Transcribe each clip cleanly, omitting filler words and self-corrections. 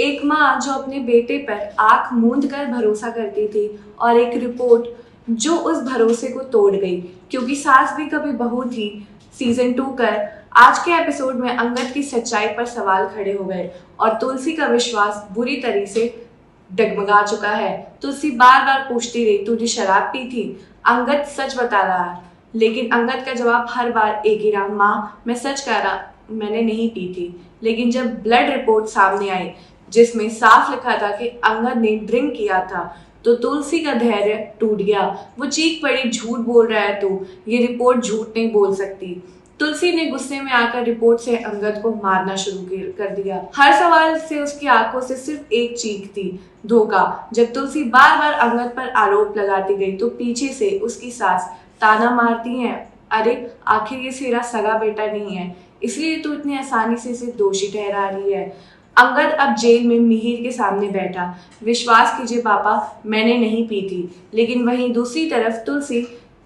एक माँ जो अपने बेटे पर आंख मूंद कर भरोसा करती थी और एक रिपोर्ट जो उस भरोसे को तोड़ गई, क्योंकि सास भी कभी बहू थी सीजन 2 कर आज के एपिसोड में अंगद की सच्चाई पर सवाल खड़े हो गए और तुलसी का विश्वास बुरी तरह से डगमगा चुका है। तुलसी बार बार पूछती रही, तूने शराब पी थी? अंगद सच बता रहा है, लेकिन अंगद का जवाब हर बार एक ही रहा, माँ मैं सच कह रहा, मैंने नहीं पी थी। लेकिन जब ब्लड रिपोर्ट सामने आई जिसमें साफ लिखा था कि अंगद ने ड्रिंक किया था, तो तुलसी का धैर्य टूट गया। वो चीख पड़ी, झूठ बोल रहा है तू, ये रिपोर्ट झूठ नहीं बोल सकती। तुलसी ने गुस्से में आकर रिपोर्ट से अंगद को मारना शुरू कर दिया। हर सवाल से उसकी आंखों से सिर्फ एक चीख थी, धोखा। जब तुलसी बार बार अंगद पर आरोप लगाती गई तो पीछे से उसकी सास ताना मारती है, अरे आखिर ये तेरा सगा बेटा नहीं है, इसलिए तू इतनी आसानी से इसे दोषी ठहरा रही है। अंगद अब जेल में मिहिर के सामने बैठा, विश्वास कीजिए पापा मैंने नहीं पी थी। लेकिन वहीं दूसरी तरफ तुलसी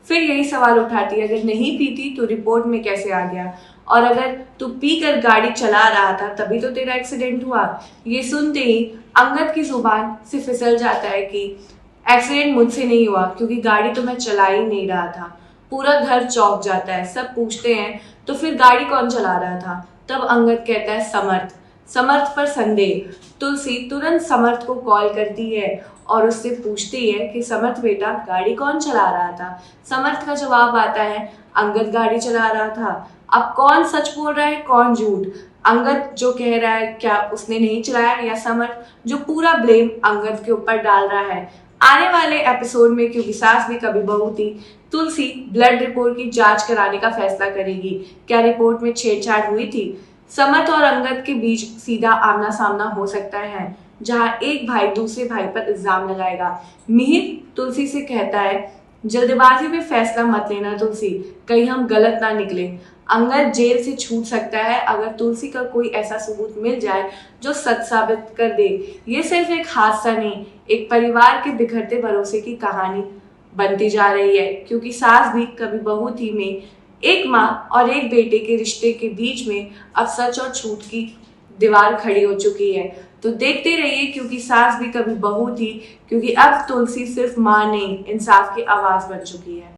फिर यही सवाल उठाती है, अगर नहीं पी थी तो रिपोर्ट में कैसे आ गया, और अगर तू पी कर गाड़ी चला रहा था तभी तो तेरा एक्सीडेंट हुआ। ये सुनते ही अंगद की जुबान से फिसल जाता है कि एक्सीडेंट मुझसे नहीं हुआ, क्योंकि गाड़ी तो मैं चला ही नहीं रहा था। पूरा घर चौंक जाता है, सब पूछते हैं तो फिर गाड़ी कौन चला रहा था? तब अंगद कहता है समर्थ। समर्थ पर संदेह। तुलसी तुरंत समर्थ को कॉल करती है और उससे पूछती है कि समर्थ बेटा गाड़ी कौन चला रहा था? समर्थ का जवाब आता है, अंगद गाड़ी चला रहा था। अब कौन सच बोल रहा है, कौन झूठ? अंगद जो कह रहा है क्या उसने नहीं चलाया, या समर्थ जो पूरा ब्लेम अंगद के ऊपर डाल रहा है? आने वाले एपिसोड में, क्योंकि सास भी कभी बहू थी, तुलसी ब्लड रिपोर्ट की जांच कराने का फैसला करेगी। क्या रिपोर्ट में छेड़छाड़ हुई थी? समर्थ और अंगद के बीच सीधा आमना सामना हो सकता है, जहां एक भाई दूसरे भाई पर इल्जाम लगाएगा। मिहिर तुलसी से कहता है, जल्दबाजी में फैसला मत लेना तुलसी, कहीं हम गलत ना निकले। अंगद जेल से छूट सकता है अगर तुलसी का कोई ऐसा सबूत मिल जाए जो सच साबित कर दे। ये सिर्फ एक हादसा नहीं, एक परिवार के बिखरते भरोसे की कहानी बनती जा रही है, क्योंकि सास भी कभी बहू थी में एक माँ और एक बेटे के रिश्ते के बीच में अब सच और झूठ की दीवार खड़ी हो चुकी है। तो देखते रहिए, क्योंकि सास भी कभी बहू थी, क्योंकि अब तुलसी सिर्फ माँ नहीं, इंसाफ की आवाज बन चुकी है।